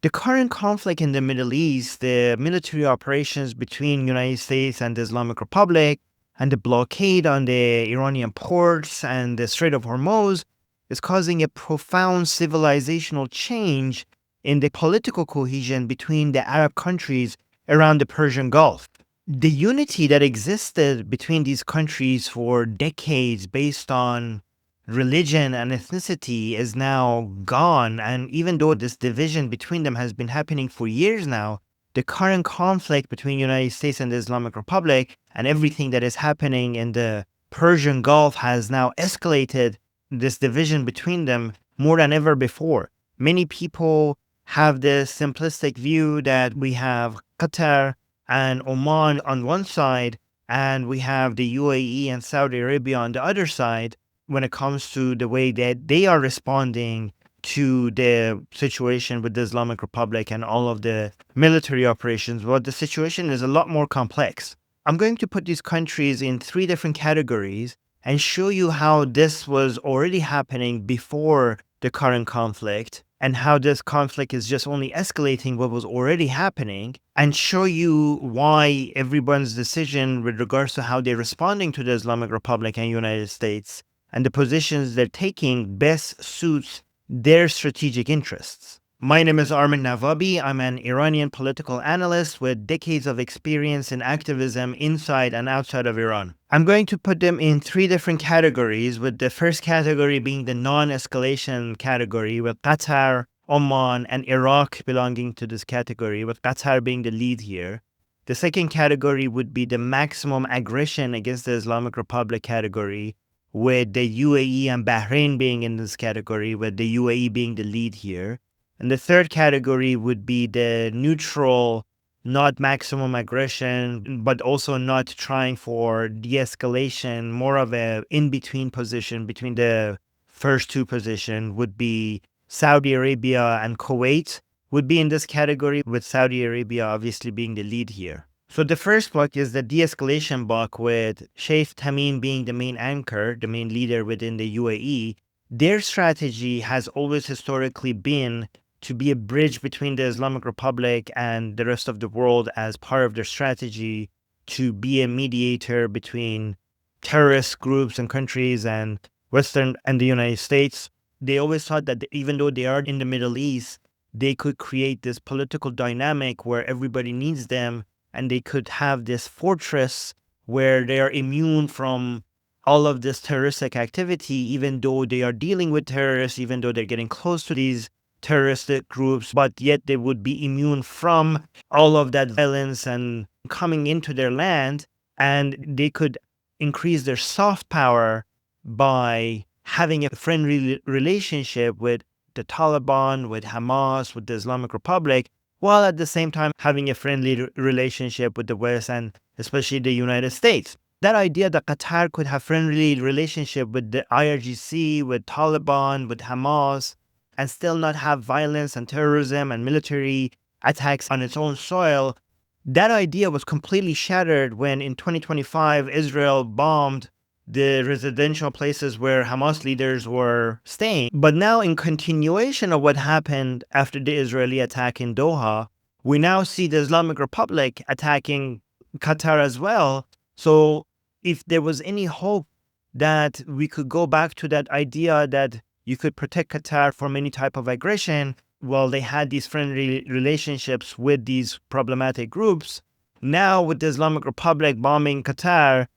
The current conflict in the Middle East, the military operations between United States and the Islamic Republic, and the blockade on the Iranian ports and the Strait of Hormuz is causing a profound civilizational change in the political cohesion between the Arab countries around the Persian Gulf. The unity that existed between these countries for decades based on religion and ethnicity is now gone. And even though this division between them has been happening for years now, the current conflict between the United States and the Islamic Republic and everything that is happening in the Persian Gulf has now escalated this division between them more than ever before. Many people have this simplistic view that we have Qatar and Oman on one side, and we have the UAE and Saudi Arabia on the other side when it comes to the way that they are responding to the situation with the Islamic Republic and all of the military operations. Well, the situation is a lot more complex. I'm going to put these countries in three different categories and show you how this was already happening before the current conflict and how this conflict is just only escalating what was already happening, and show you why everyone's decision with regards to how they're responding to the Islamic Republic and United States and the positions they're taking best suits their strategic interests. My name is Armin Navabi. I'm an Iranian political analyst with decades of experience in activism inside and outside of Iran. I'm going to put them in three different categories, with the first category being the non-escalation category, with Qatar, Oman, and Iraq belonging to this category, with Qatar being the lead here. The second category would be the maximum aggression against the Islamic Republic category, with the UAE and Bahrain being in this category, with the UAE being the lead here. And the third category would be the neutral, not maximum aggression, but also not trying for de-escalation, more of a in-between position between the first two positions would be Saudi Arabia and Kuwait would be in this category, with Saudi Arabia obviously being the lead here. So the first block is the de-escalation block, with Sheikh Tamim being the main anchor, the main leader within the UAE. Their strategy has always historically been to be a bridge between the Islamic Republic and the rest of the world, as part of their strategy to be a mediator between terrorist groups and countries and Western and the United States. They always thought that even though they are in the Middle East, they could create this political dynamic where everybody needs them, and they could have this fortress where they are immune from all of this terroristic activity, even though they are dealing with terrorists, even though they're getting close to these terroristic groups, but yet they would be immune from all of that violence and coming into their land, and they could increase their soft power by having a friendly relationship with the Taliban, with Hamas, with the Islamic Republic, while at the same time having a friendly relationship with the West and especially the United States. That idea that Qatar could have friendly relationship with the IRGC, with Taliban, with Hamas, and still not have violence and terrorism and military attacks on its own soil, that idea was completely shattered when in 2025 Israel bombed the residential places where Hamas leaders were staying. But now, in continuation of what happened after the Israeli attack in Doha, we now see the Islamic Republic attacking Qatar as well. So if there was any hope that we could go back to that idea that you could protect Qatar from any type of aggression, well, they had these friendly relationships with these problematic groups. Now, with the Islamic Republic bombing Qatar,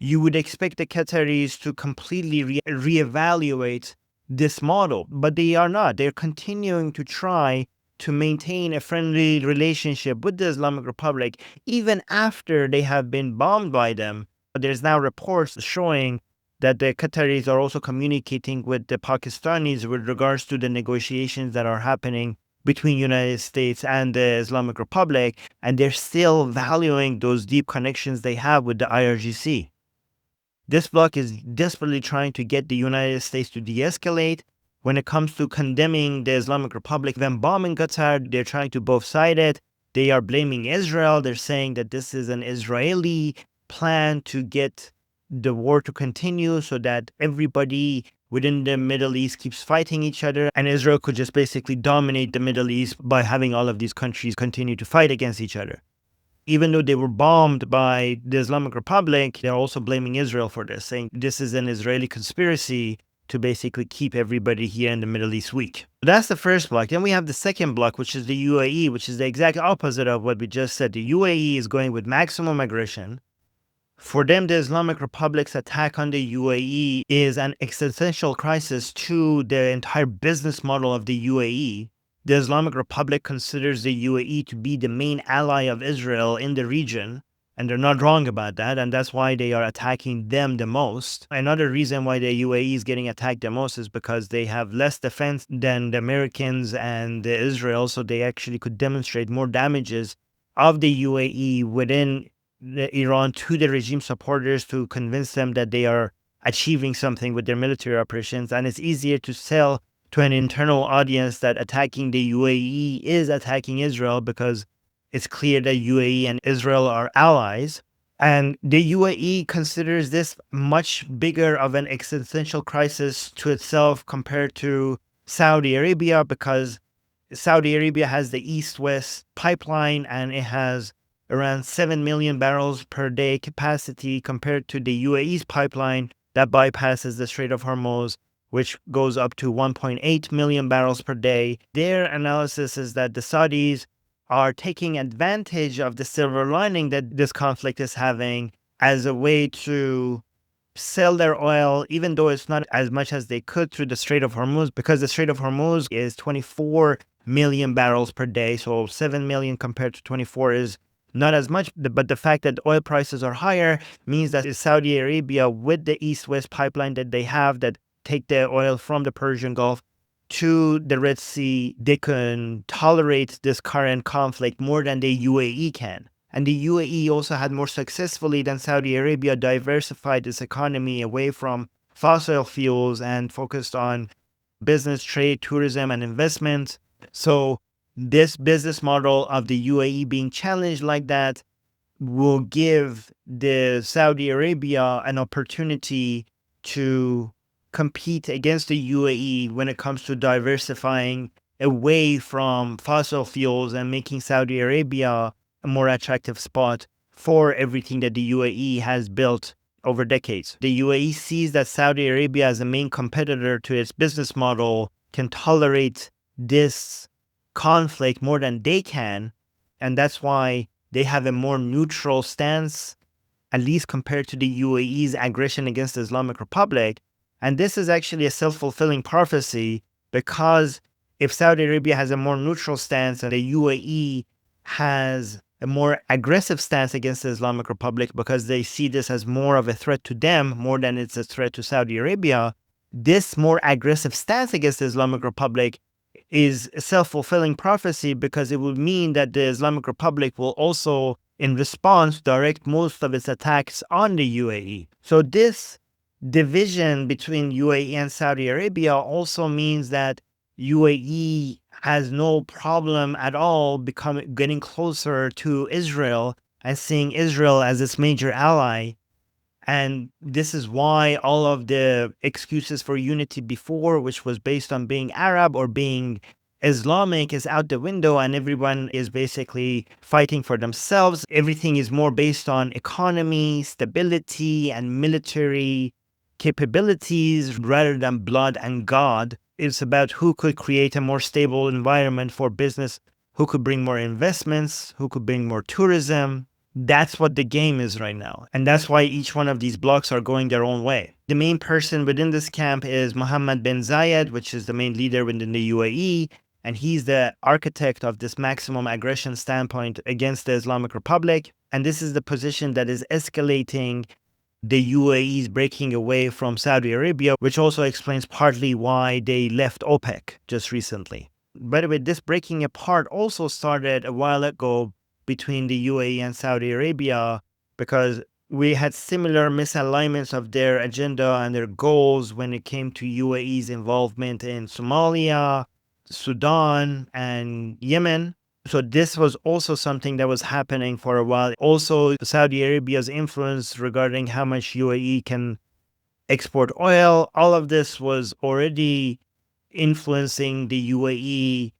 you would expect the Qataris to completely reevaluate this model, but they are not. They're continuing to try to maintain a friendly relationship with the Islamic Republic even after they have been bombed by them. There's now reports showing that the Qataris are also communicating with the Pakistanis with regards to the negotiations that are happening between United States and the Islamic Republic, and they're still valuing those deep connections they have with the IRGC. This bloc is desperately trying to get the United States to de-escalate. When it comes to condemning the Islamic Republic, when bombing Qatar, they're trying to both side it. They are blaming Israel. They're saying that this is an Israeli plan to get the war to continue so that everybody within the Middle East keeps fighting each other, and Israel could just basically dominate the Middle East by having all of these countries continue to fight against each other. Even though they were bombed by the Islamic Republic, they're also blaming Israel for this, saying this is an Israeli conspiracy to basically keep everybody here in the Middle East weak. That's the first block. Then we have the second block, which is the UAE, which is the exact opposite of what we just said. The UAE is going with maximum aggression. For them, the Islamic Republic's attack on the UAE is an existential crisis to the entire business model of the UAE. The Islamic Republic considers the UAE to be the main ally of Israel in the region, and they're not wrong about that, and that's why they are attacking them the most. Another reason why the UAE is getting attacked the most is because they have less defense than the Americans and Israel, so they actually could demonstrate more damages of the UAE within Iran to the regime supporters to convince them that they are achieving something with their military operations, and it's easier to sell to an internal audience that attacking the UAE is attacking Israel because it's clear that UAE and Israel are allies. And the UAE considers this much bigger of an existential crisis to itself compared to Saudi Arabia, because Saudi Arabia has the East-West pipeline and it has around 7 million barrels per day capacity compared to the UAE's pipeline that bypasses the Strait of Hormuz, which goes up to 1.8 million barrels per day. Their analysis is that the Saudis are taking advantage of the silver lining that this conflict is having as a way to sell their oil, even though it's not as much as they could through the Strait of Hormuz, because the Strait of Hormuz is 24 million barrels per day. So 7 million compared to 24 is not as much, but the fact that oil prices are higher means that Saudi Arabia, with the East-West pipeline that they have that take the oil from the Persian Gulf to the Red Sea, they can tolerate this current conflict more than the UAE can. And the UAE also had more successfully than Saudi Arabia diversified its economy away from fossil fuels and focused on business, trade, tourism, and investment. So this business model of the UAE being challenged like that will give the Saudi Arabia an opportunity to compete against the UAE when it comes to diversifying away from fossil fuels and making Saudi Arabia a more attractive spot for everything that the UAE has built over decades. The UAE sees that Saudi Arabia as a main competitor to its business model can tolerate this conflict more than they can, and that's why they have a more neutral stance, at least compared to the UAE's aggression against the Islamic Republic. And this is actually a self-fulfilling prophecy, because if Saudi Arabia has a more neutral stance and the UAE has a more aggressive stance against the Islamic Republic because they see this as more of a threat to them more than it's a threat to Saudi Arabia, this more aggressive stance against the Islamic Republic is a self-fulfilling prophecy, because it would mean that the Islamic Republic will also, in response, direct most of its attacks on the UAE. So this division between UAE and Saudi Arabia also means that UAE has no problem at all getting closer to Israel and seeing Israel as its major ally. And this is why all of the excuses for unity before, which was based on being Arab or being Islamic, is out the window, and everyone is basically fighting for themselves. Everything is more based on economy, stability, and military capabilities rather than blood and God. It's about who could create a more stable environment for business, who could bring more investments, who could bring more tourism. That's what the game is right now. And that's why each one of these blocks are going their own way. The main person within this camp is Mohammed bin Zayed, which is the main leader within the UAE. And he's the architect of this maximum aggression standpoint against the Islamic Republic. And this is the position that is escalating the UAE's breaking away from Saudi Arabia, which also explains partly why they left OPEC just recently. By the way, this breaking apart also started a while ago between the UAE and Saudi Arabia, because we had similar misalignments of their agenda and their goals when it came to UAE's involvement in Somalia, Sudan, and Yemen. So this was also something that was happening for a while. Also, Saudi Arabia's influence regarding how much UAE can export oil. All of this was already influencing the UAE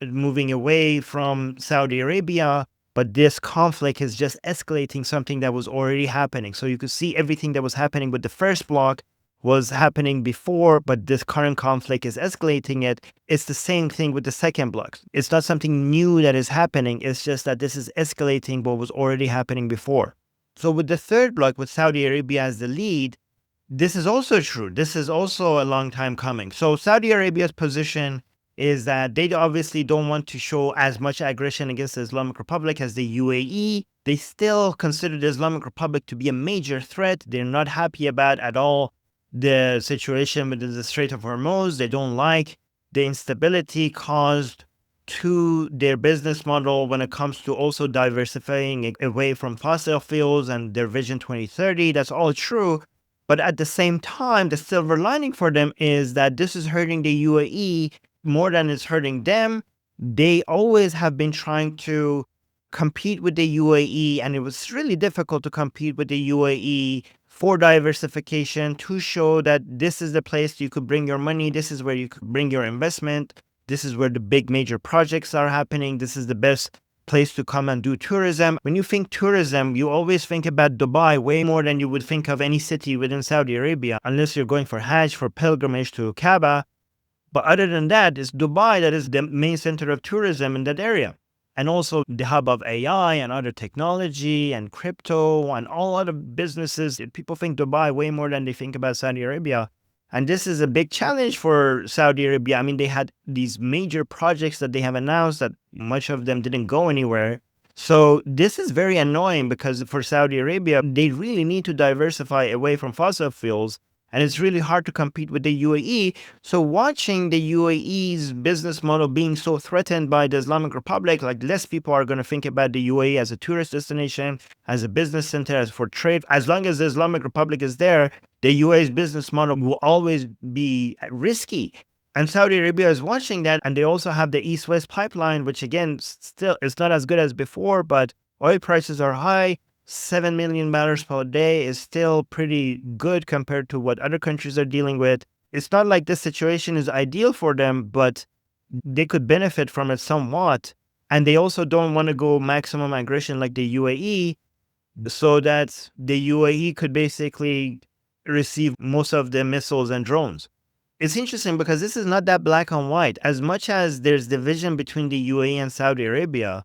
moving away from Saudi Arabia. But this conflict is just escalating something that was already happening. So you could see everything that was happening with the first block was happening before, but this current conflict is escalating it. It's the same thing with the second block. It's not something new that is happening. It's just that this is escalating what was already happening before. So with the third block, with Saudi Arabia as the lead, this is also true. This is also a long time coming. So Saudi Arabia's position is that they obviously don't want to show as much aggression against the Islamic Republic as the UAE. They still consider the Islamic Republic to be a major threat. They're not happy about at all the situation within the Strait of Hormuz. They don't like the instability caused to their business model when it comes to also diversifying away from fossil fuels and their Vision 2030. That's all true. But at the same time, the silver lining for them is that this is hurting the UAE more than it's hurting them. They always have been trying to compete with the UAE, and it was really difficult to compete with the UAE for diversification, to show that this is the place you could bring your money, this is where you could bring your investment, this is where the big major projects are happening, this is the best place to come and do tourism. When you think tourism, you always think about Dubai way more than you would think of any city within Saudi Arabia, unless you're going for Hajj, for pilgrimage to Kaaba. But other than that, it's Dubai that is the main center of tourism in that area. And also the hub of AI and other technology and crypto and all other businesses. People think Dubai way more than they think about Saudi Arabia. And this is a big challenge for Saudi Arabia. I mean, they had these major projects that they have announced that much of them didn't go anywhere. So this is very annoying because for Saudi Arabia, they really need to diversify away from fossil fuels. And it's really hard to compete with the UAE. So watching the UAE's business model being so threatened by the Islamic Republic, like less people are going to think about the UAE as a tourist destination, as a business center, as for trade. As long as the Islamic Republic is there, the UAE's business model will always be risky. And Saudi Arabia is watching that. And they also have the East-West pipeline, which again, still is not as good as before, but oil prices are high. 7 million barrels per day is still pretty good compared to what other countries are dealing with. It's not like this situation is ideal for them, but they could benefit from it somewhat. And they also don't want to go maximum aggression like the UAE, so that the UAE could basically receive most of the missiles and drones. It's interesting because this is not that black and white. As much as there's division between the UAE and Saudi Arabia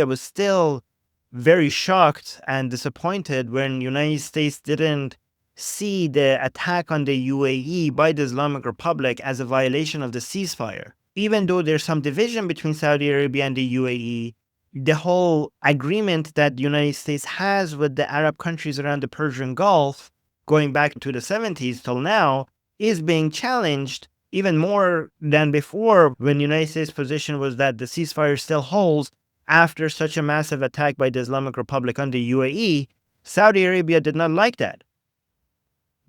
was still very shocked and disappointed when United States didn't see the attack on the UAE by the Islamic Republic as a violation of the ceasefire. Even though there's some division between Saudi Arabia and the UAE, the whole agreement that the United States has with the Arab countries around the Persian Gulf, going back to the 70s till now, is being challenged even more than before, when the United States' position was that the ceasefire still holds. After such a massive attack by the Islamic Republic on the UAE, Saudi Arabia did not like that.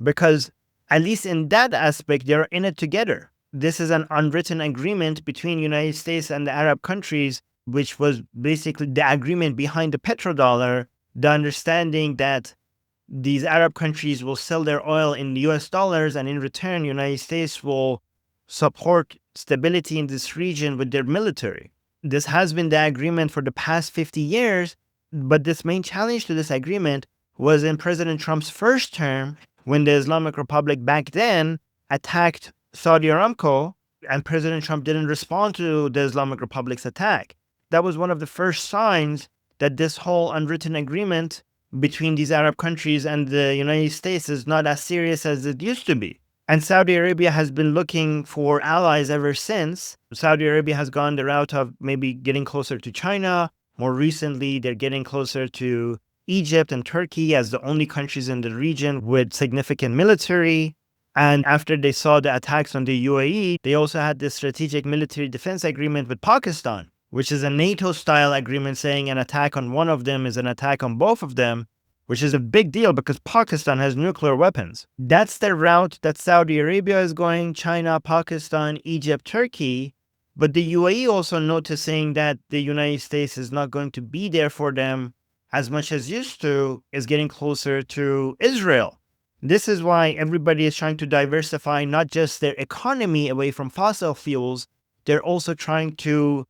Because at least in that aspect, they're in it together. This is an unwritten agreement between the United States and the Arab countries, which was basically the agreement behind the petrodollar, the understanding that these Arab countries will sell their oil in US dollars, and in return, the United States will support stability in this region with their military. This has been the agreement for the past 50 years, but this main challenge to this agreement was in President Trump's first term, when the Islamic Republic back then attacked Saudi Aramco, and President Trump didn't respond to the Islamic Republic's attack. That was one of the first signs that this whole unwritten agreement between these Arab countries and the United States is not as serious as it used to be. And Saudi Arabia has been looking for allies ever since. Saudi Arabia has gone the route of maybe getting closer to China. More recently, they're getting closer to Egypt and Turkey as the only countries in the region with significant military. And after they saw the attacks on the UAE, they also had this strategic military defense agreement with Pakistan, which is a NATO-style agreement saying an attack on one of them is an attack on both of them, which is a big deal because Pakistan has nuclear weapons. That's the route that Saudi Arabia is going: China, Pakistan, Egypt, Turkey. But the UAE also noticing that the United States is not going to be there for them as much as used to, is getting closer to Israel. This is why everybody is trying to diversify not just their economy away from fossil fuels, they're also trying to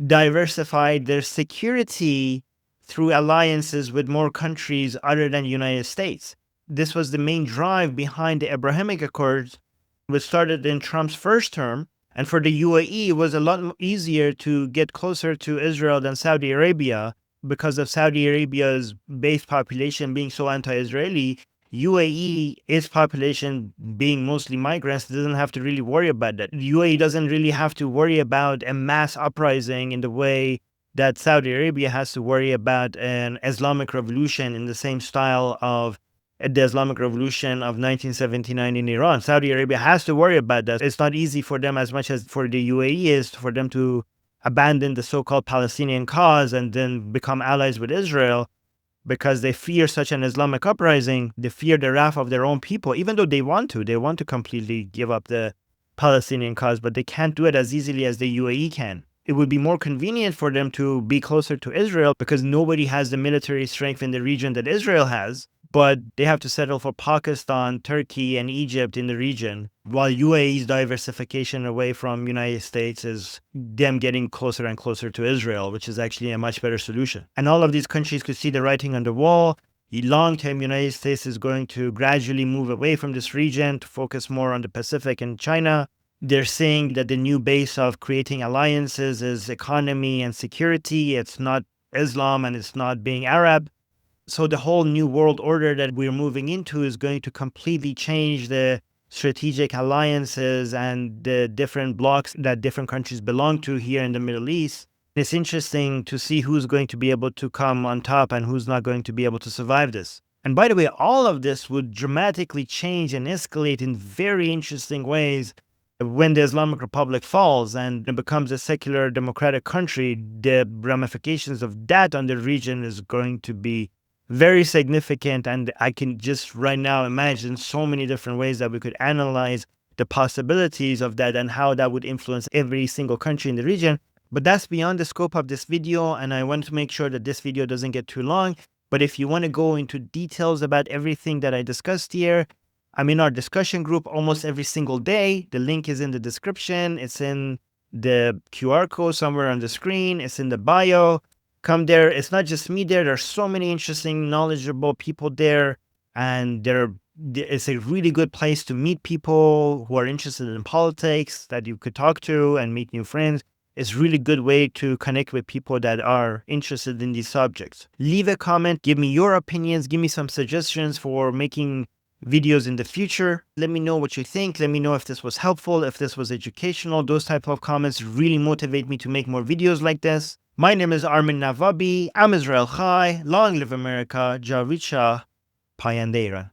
diversify their security through alliances with more countries other than the United States. This was the main drive behind the Abrahamic Accords, which started in Trump's first term. And for the UAE, it was a lot easier to get closer to Israel than Saudi Arabia because of Saudi Arabia's base population being so anti-Israeli. UAE, its population being mostly migrants, doesn't have to really worry about that. UAE doesn't really have to worry about a mass uprising in the way that Saudi Arabia has to worry about an Islamic revolution in the same style of the Islamic Revolution of 1979 in Iran. Saudi Arabia has to worry about that. It's not easy for them as much as for the UAE is for them to abandon the so-called Palestinian cause and then become allies with Israel because they fear such an Islamic uprising. They fear the wrath of their own people, even though they want to completely give up the Palestinian cause, but they can't do it as easily as the UAE can. It would be more convenient for them to be closer to Israel because nobody has the military strength in the region that Israel has. But they have to settle for Pakistan, Turkey, and Egypt in the region, while UAE's diversification away from United States is them getting closer and closer to Israel, which is actually a much better solution. And all of these countries could see the writing on the wall. The long-term United States is going to gradually move away from this region to focus more on the Pacific and China. They're saying that the new base of creating alliances is economy and security. It's not Islam and it's not being Arab. So the whole new world order that we're moving into is going to completely change the strategic alliances and the different blocks that different countries belong to here in the Middle East. It's interesting to see who's going to be able to come on top and who's not going to be able to survive this. And by the way, all of this would dramatically change and escalate in very interesting ways when the Islamic Republic falls and it becomes a secular democratic country. The ramifications of that on the region is going to be very significant, and I can just right now imagine so many different ways that we could analyze the possibilities of that and how that would influence every single country in the region. But that's beyond the scope of this video, and I want to make sure that this video doesn't get too long. But if you want to go into details about everything that I discussed here, I'm in our discussion group almost every single day. The link is in the description. It's in the QR code somewhere on the screen. It's in the bio. Come there. It's not just me there. There's so many interesting, knowledgeable people there. And it's a really good place to meet people who are interested in politics that you could talk to and meet new friends. It's a really good way to connect with people that are interested in these subjects. Leave a comment. Give me your opinions. Give me some suggestions for making videos in the future. Let me know what you think. Let me know if this was helpful, if this was educational. Those type of comments really motivate me to make more videos like this. My name is Armin Navabi. I'm Israel Chai. Long live America. Javid Shah. Payandera.